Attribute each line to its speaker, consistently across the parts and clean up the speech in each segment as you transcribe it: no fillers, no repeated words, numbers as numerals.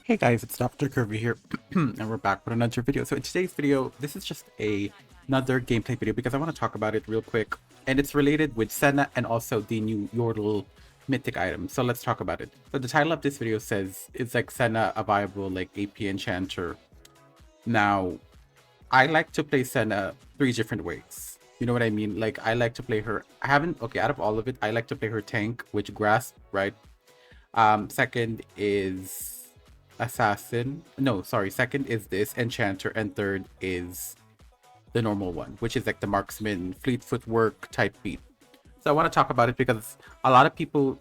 Speaker 1: Hey guys, it's Dr. Curvy here, and we're back with another video. So in today's video, this is just another gameplay video because I want to talk about it real quick, and it's related with Senna and also the new Yordle mythic item. So let's talk about it. So the title of this video says, "Is like Senna a viable like AP Enchanter?" Now, I like to play Senna three different ways. You know what I mean? Like I like to play her. I haven't okay out of all of it, I like to play her tank, which grasp, right? Second is assassin. No, sorry. Second is this enchanter, and third is the normal one, which is like the marksman, fleet footwork type beat. So I want to talk about it because a lot of people,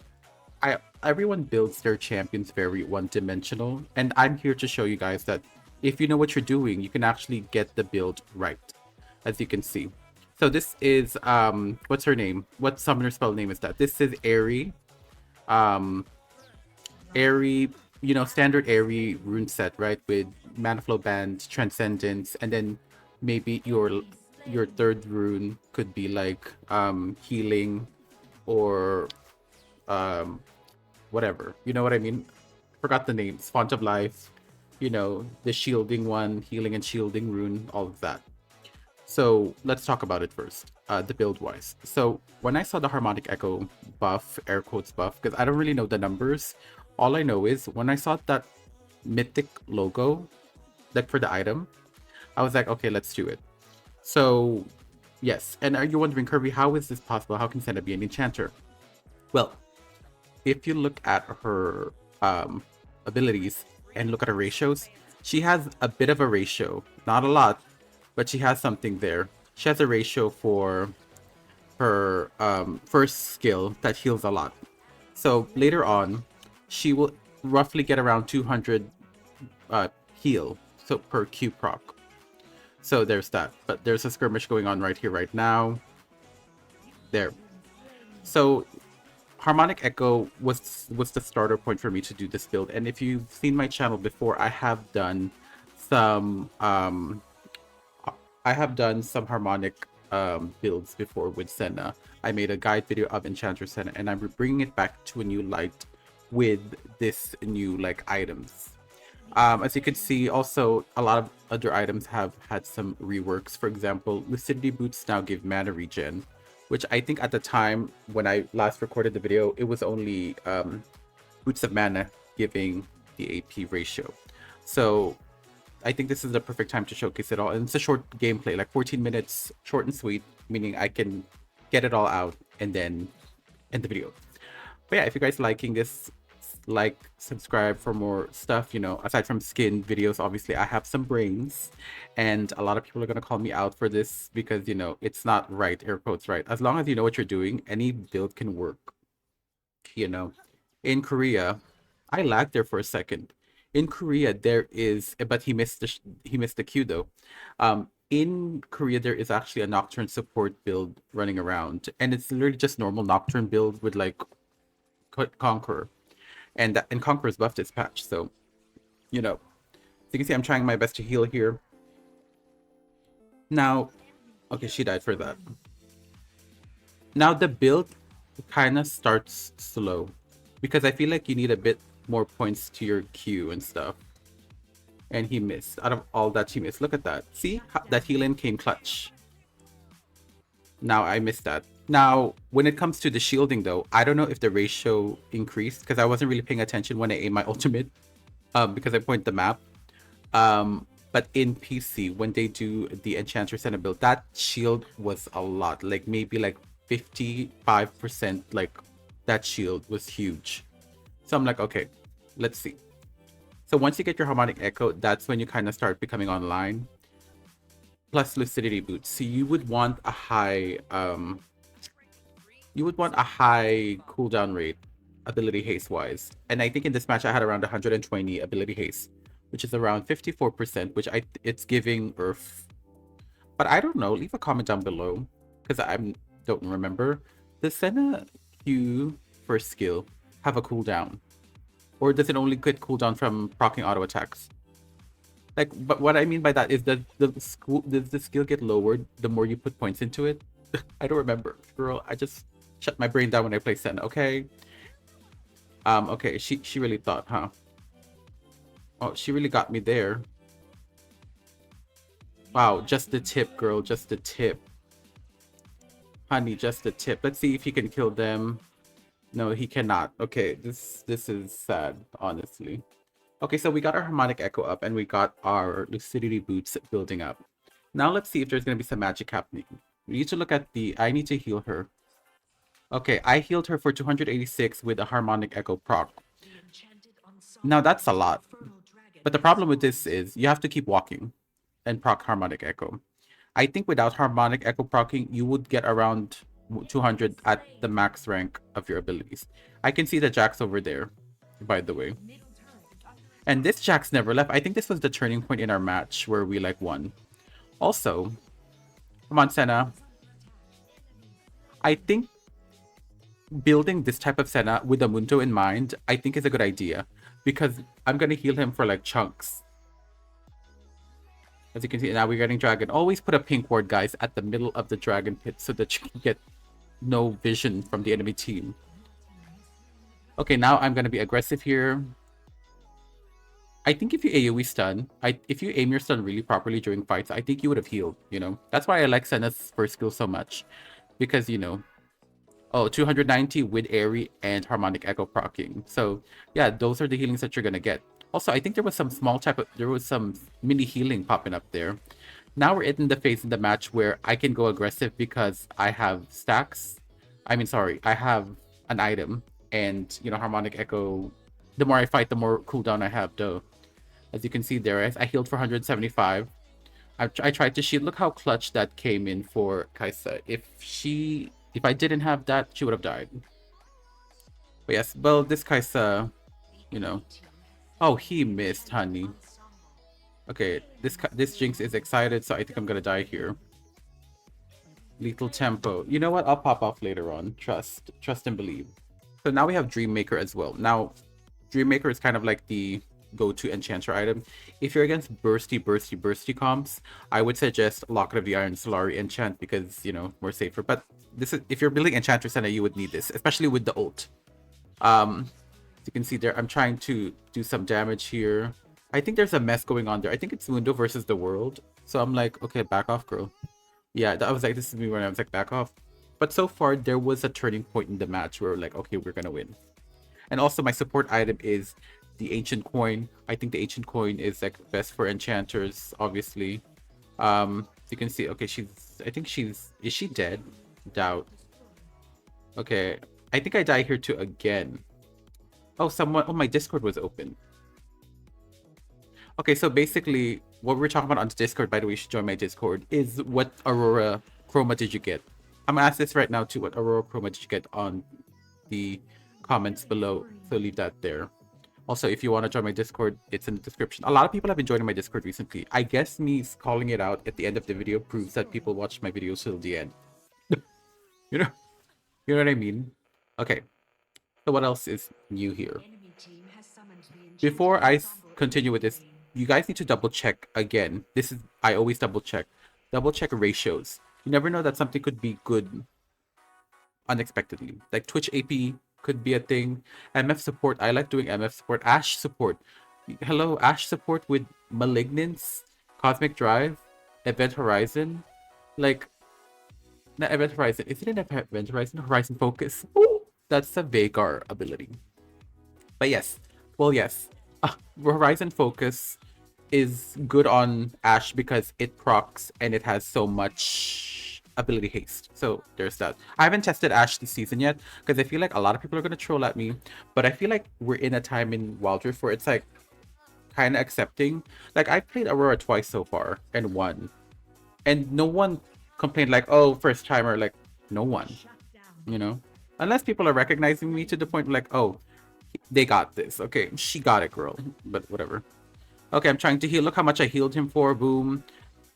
Speaker 1: everyone builds their champions very one-dimensional, and I'm here to show you guys that if you know what you're doing, you can actually get the build right, as you can see. So this is what's her name? What summoner spell name is that? This is Airy. Um, Airy, standard Airy rune set, right? With Mana Flow Band, Transcendence, and then maybe your third rune could be like healing or um whatever. You know what I mean? Forgot the names. Font of Life, the shielding one, healing and shielding rune, all of that. So let's talk about it first, the build wise. So when I saw the Harmonic Echo buff, air quotes buff, because I don't really know the numbers, all I know is when I saw that mythic logo, like for the item, I was like, okay, let's do it. So yes, and are you wondering, Kirby, how is this possible? How can Senna be an enchanter? Well, if you look at her abilities and look at her ratios, she has a bit of a ratio, not a lot, but she has something there. She has a ratio for her first skill that heals a lot. So later on, she will roughly get around 200 heal so per Q proc. So there's that. But there's a skirmish going on right here, right now. There. So Harmonic Echo was the starter point for me to do this build. And if you've seen my channel before, I have done some harmonic builds before with Senna. I made a guide video of Enchanter Senna, and I'm bringing it back to a new light with this new like items. As you can see, also a lot of other items have had some reworks. For example, Lucidity Boots now give mana regen, which I think at the time when I last recorded the video, it was only Boots of Mana giving the AP ratio. So I think this is the perfect time to showcase it all. And it's a short gameplay, like 14 minutes, short and sweet, meaning I can get it all out and then end the video. But yeah, if you guys liking this, like, subscribe for more stuff. Aside from skin videos, obviously I have some brains, and a lot of people are going to call me out for this because it's not right, air quotes, right? As long as you know what you're doing, any build can work. In Korea, I lagged there for a second. In Korea there is, but he missed the Q though. In Korea there is actually a Nocturne support build running around, and it's literally just normal Nocturne build with like Conqueror, and Conqueror's buffed this patch. So as you can see, I'm trying my best to heal here. Now, okay, she died for that. Now the build kind of starts slow because I feel like you need a bit more points to your Q and stuff. And he missed. Out of all that, he missed. Look at that. See? That healing came clutch. Now I missed that. Now, when it comes to the shielding though, I don't know if the ratio increased because I wasn't really paying attention when I aimed my ultimate because I point the map. But in PC, when they do the Enchanter Senna build, that shield was a lot. Like maybe like 55%, like that shield was huge. So I'm like, okay, let's see. So once you get your Harmonic Echo, that's when you kind of start becoming online. Plus Lucidity Boots. So you would want a high cooldown rate, ability haste wise. And I think in this match I had around 120 ability haste, which is around 54%, which it's giving Earth. But I don't know. Leave a comment down below because I don't remember. Does Senna Q first skill have a cooldown? Or does it only get cooldown from proccing auto attacks? Like, but what I mean by that is that does the skill get lowered the more you put points into it? I don't remember. Girl, I just shut my brain down when I play Senna, okay? Okay, she really thought, huh? Oh, she really got me there. Wow, just the tip, girl. Just the tip. Honey, just the tip. Let's see if he can kill them. No, he cannot. Okay, this is sad, honestly. Okay, so we got our harmonic echo up and we got our lucidity boots building up. Now let's see if there's gonna be some magic happening. We need to look at the I need to heal her. Okay, I healed her for 286 with a harmonic echo proc. Now that's a lot. But the problem with this is you have to keep walking and proc harmonic echo. I think without harmonic echo procking, you would get around 200 at the max rank of your abilities. I can see the Jax over there, by the way. And this Jax never left. I think this was the turning point in our match where we like won. Also, come on, Senna. I think building this type of Senna with a Mundo in mind, I think is a good idea. Because I'm going to heal him for like chunks. As you can see, now we're getting dragon. Always put a pink ward, guys, at the middle of the dragon pit so that you can get no vision from the enemy team. Okay, now I'm going to be aggressive here. I think if you AoE stun, if you aim your stun really properly during fights, I think you would have healed, you know? That's why I like Senna's first skill so much. Because, you know, oh, 290 with Airy and Harmonic Echo proccing. So, yeah, those are the healings that you're going to get. Also, I think there was some there was some mini healing popping up there. Now we're in the phase in the match where I can go aggressive because I have stacks. I mean, sorry, I have an item. And, you know, Harmonic Echo, the more I fight, the more cooldown I have, though. As you can see there, I healed for 175. I tried to shield. Look how clutch that came in for Kaisa. If I didn't have that, she would have died. But yes, well, this Kaisa, you know. Oh, he missed, honey. Okay, this Jinx is excited, so I think I'm gonna die here. Lethal tempo. You know what? I'll pop off later on. Trust and believe. So now we have Dreammaker as well. Now, Dreammaker is kind of like the go-to enchanter item. If you're against bursty comps, I would suggest Locket of the Iron Solari enchant because, you know, more safer. But this is if you're building Enchanter Senna, you would need this, especially with the ult. As you can see there, I'm trying to do some damage here. I think there's a mess going on there. I think it's Mundo versus the world. So I'm like, okay, back off, girl. Yeah, I was like, this is me when I was like, back off. But so far, there was a turning point in the match where we're like, okay, we're gonna win. And also my support item is the ancient coin. I think the ancient coin is like best for enchanters, obviously. You can see, okay, is she dead? Doubt. Okay, I think I die here too again. Oh, my Discord was open. Okay, so basically, what we're talking about on Discord, by the way, you should join my Discord, is what Aurora Chroma did you get? I'm gonna ask this right now too. What Aurora Chroma did you get on the comments below? So leave that there. Also, if you want to join my Discord, it's in the description. A lot of people have been joining my Discord recently. I guess me calling it out at the end of the video proves that people watch my videos till the end. You know, you know what I mean? Okay. So what else is new here? Before I continue with this, you guys need to double check again. I always double check. Double check ratios. You never know that something could be good unexpectedly. Like Twitch AP could be a thing. MF support. I like doing MF support. Ash support. Hello, Ash support with Malignance, Cosmic Drive, Event Horizon. Like, not Event Horizon. Is it an Event Horizon? Horizon Focus. Ooh, that's a Vagar ability. But yes. Well, yes. Horizon Focus is good on Ash because it procs and it has so much ability haste. So there's that. I haven't tested Ash this season yet because I feel like a lot of people are going to troll at me. But I feel like we're in a time in WildRift where it's like kind of accepting. Like I've played Aurora twice so far and won. And no one complained like, oh, first timer. Like no one, you know, unless people are recognizing me to the point like, oh, they got this. Okay, she got it, girl. But whatever. Okay, I'm trying to heal. Look how much I healed him for. Boom.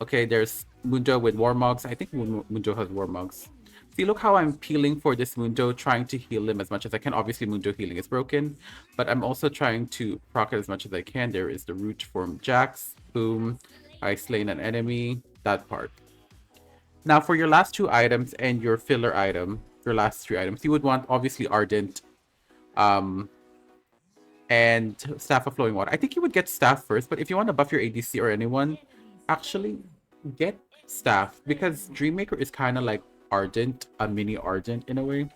Speaker 1: Okay, there's Mundo with Warmogs. I think Mundo has Warmogs. See, look how I'm peeling for this Mundo, trying to heal him as much as I can. Obviously, Mundo healing is broken, but I'm also trying to proc it as much as I can. There is the root from Jax. Boom. I slain an enemy. That part. Now, for your last two items and your filler item, your last three items, you would want, obviously, Ardent, and Staff of Flowing Water. I think you would get Staff first, but if you want to buff your ADC or anyone, actually get Staff, because Dreammaker is kind of like Ardent, a mini Ardent in a way.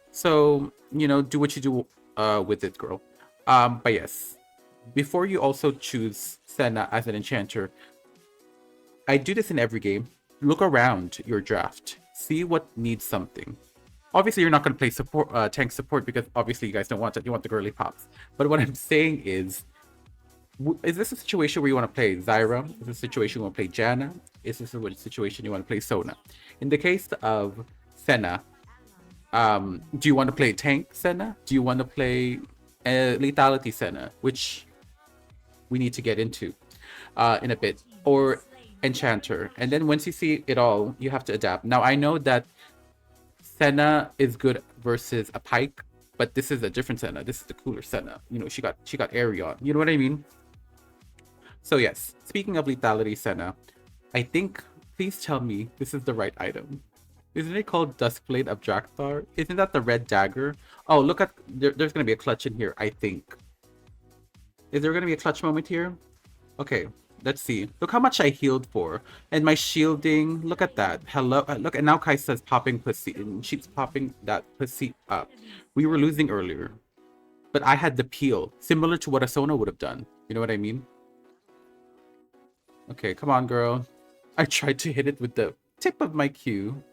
Speaker 1: So, you know, do what you do with it, girl. But yes, before you also choose Senna as an Enchanter, I do this in every game. Look around your draft. See what needs something. Obviously, you're not going to play support, tank support, because obviously you guys don't want that. You want the girly pops. But what I'm saying is this a situation where you want to play Zyra? Is this a situation you want to play Janna? Is this a situation you want to play Sona? In the case of Senna, do you want to play tank Senna? Do you want to play lethality Senna, which we need to get into in a bit, or Enchanter? And then once you see it all, you have to adapt. Now I know that Senna is good versus a Pyke, but this is a different Senna. This is the cooler Senna. You know, she got Aerion. You know what I mean? So yes, speaking of lethality Senna, I think, please tell me this is the right item. Isn't it called Duskblade of Drakthar? Isn't that the red dagger? Oh, look at, there's going to be a clutch in here, I think. Is there going to be a clutch moment here? Okay, let's see. Look how much I healed for. And my shielding, look at that. Hello, look, and now Kai'Sa's popping pussy, and she's popping that pussy up. We were losing earlier, but I had the peel, similar to what a Sona would have done. You know what I mean? Okay, come on, girl. I tried to hit it with the tip of my Q.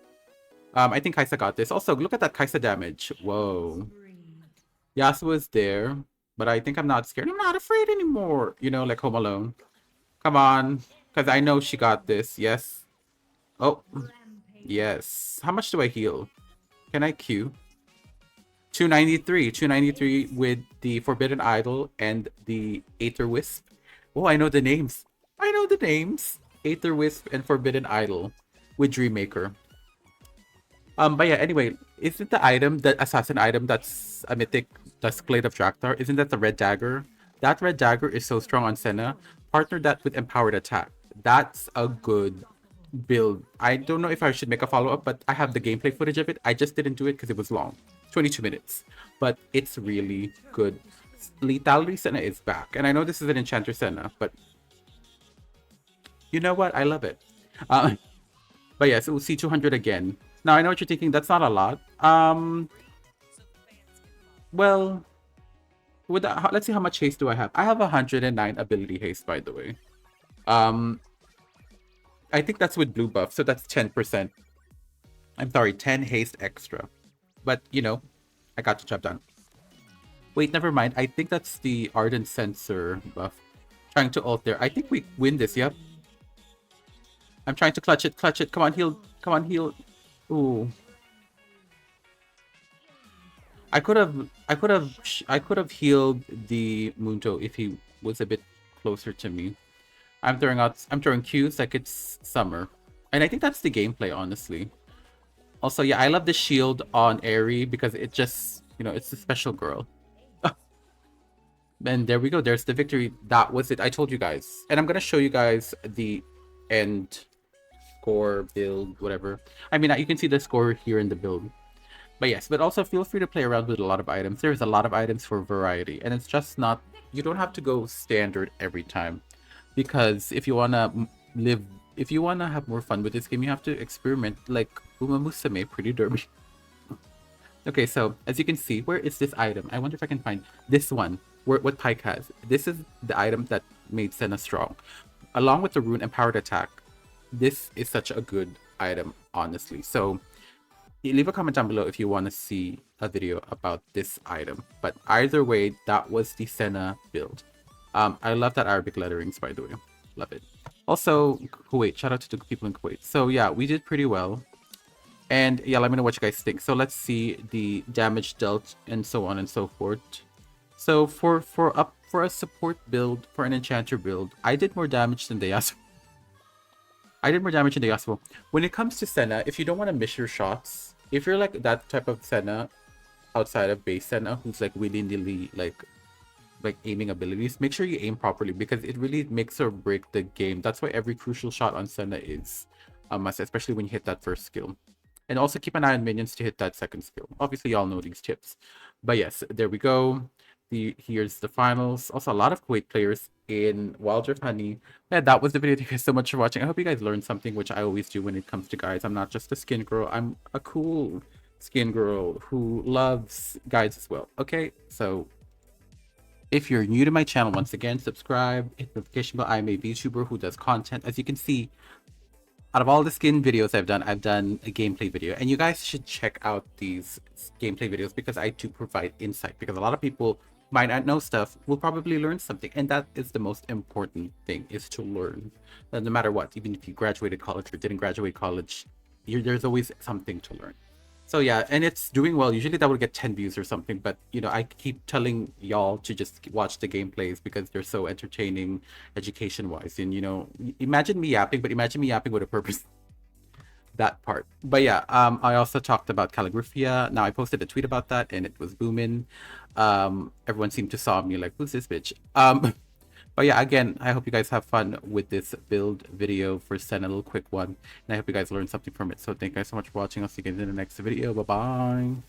Speaker 1: I think Kai'Sa got this. Also, look at that Kai'Sa damage. Whoa. Yasuo is there, but I think I'm not scared. I'm not afraid anymore. You know, like Home Alone. Come on, because I know she got this. Yes. Oh, yes. How much do I heal? Can I Q? 293. 293 with the Forbidden Idol and the Aether Wisp. Oh, I know the names. I know the names. Aether Wisp and Forbidden Idol with Dreammaker. But yeah, anyway, isn't the item, the assassin item that's a mythic Duskblade of Drakthar, isn't that the red dagger? That red dagger is so strong on Senna. Partner that with empowered attack. That's a good build. I don't know if I should make a follow-up, but I have the gameplay footage of it. I just didn't do it because it was long. 22 minutes. But it's really good. Lethality Senna is back. And I know this is an Enchanter Senna, but you know what? I love it. But yes, we'll see 200 again. Now, I know what you're thinking. That's not a lot. Well, with that, let's see how much haste do I have. I have 109 ability haste, by the way. I think that's with blue buff, so that's 10%. I'm sorry, 10 haste extra. But, you know, I got the job done. Wait, never mind. I think that's the Ardent Sensor buff. Trying to ult there. I think we win this, yep. I'm trying to clutch it, clutch it. Come on, heal. Come on, heal. Ooh. I could have healed the Mundo if he was a bit closer to me. I'm throwing Qs like it's summer. And I think that's the gameplay, honestly. Also, yeah, I love the shield on Aerie because it just, you know, it's a special girl. And there we go. There's the victory. That was it. I told you guys. And I'm going to show you guys the end score, build, whatever. I mean, you can see the score here in the build. But yes, but also feel free to play around with a lot of items. There's a lot of items for variety. And it's just not, you don't have to go standard every time. Because if you want to have more fun with this game, you have to experiment like Uma Musume, Pretty Derby. Okay, so as you can see, where is this item? I wonder if I can find this one, what Pyke has. This is the item that made Senna strong. Along with the rune empowered attack, this is such a good item, honestly. So leave a comment down below if you want to see a video about this item. But either way, that was the Senna build. I love that Arabic letterings, by the way. Love it. Also, Kuwait. Shout out to the people in Kuwait. So yeah, we did pretty well. And yeah, let me know what you guys think. So let's see the damage dealt and so on and so forth. So for a support build, for an Enchanter build, I did more damage than the Yasuo. When it comes to Senna, if you don't want to miss your shots, if you're like that type of Senna outside of base Senna, who's like willy-nilly like aiming abilities, make sure you aim properly because it really makes or break the game. That's why every crucial shot on Senna is a must, especially when you hit that first skill. And also keep an eye on minions to hit that second skill. Obviously, y'all know these tips. But yes, there we go. Here's the finals. Also, a lot of Kuwait players in WildRift Honey. Yeah, that was the video. Thank you guys so much for watching. I hope you guys learned something, which I always do when it comes to guides. I'm not just a skin girl. I'm a cool skin girl who loves guides as well. Okay, so if you're new to my channel, once again, subscribe, hit the notification bell. I'm a VTuber who does content. As you can see, out of all the skin videos I've done a gameplay video, and you guys should check out these gameplay videos because I do provide insight, because a lot of people might not know stuff, will probably learn something, and that is the most important thing, is to learn. No matter what, even if you graduated college or didn't graduate college, there's always something to learn. So yeah, and it's doing well. Usually that would get 10 views or something, but you know, I keep telling y'all to just watch the gameplays because they're so entertaining education wise. And you know, imagine me yapping, but imagine me yapping with a purpose. That part. But yeah, I also talked about calligraphia. Now I posted a tweet about that and it was booming. Everyone seemed to saw me like, who's this bitch? But yeah, again, I hope you guys have fun with this build video for Senna, a little quick one. And I hope you guys learned something from it. So thank you guys so much for watching. I'll see you guys in the next video. Bye-bye.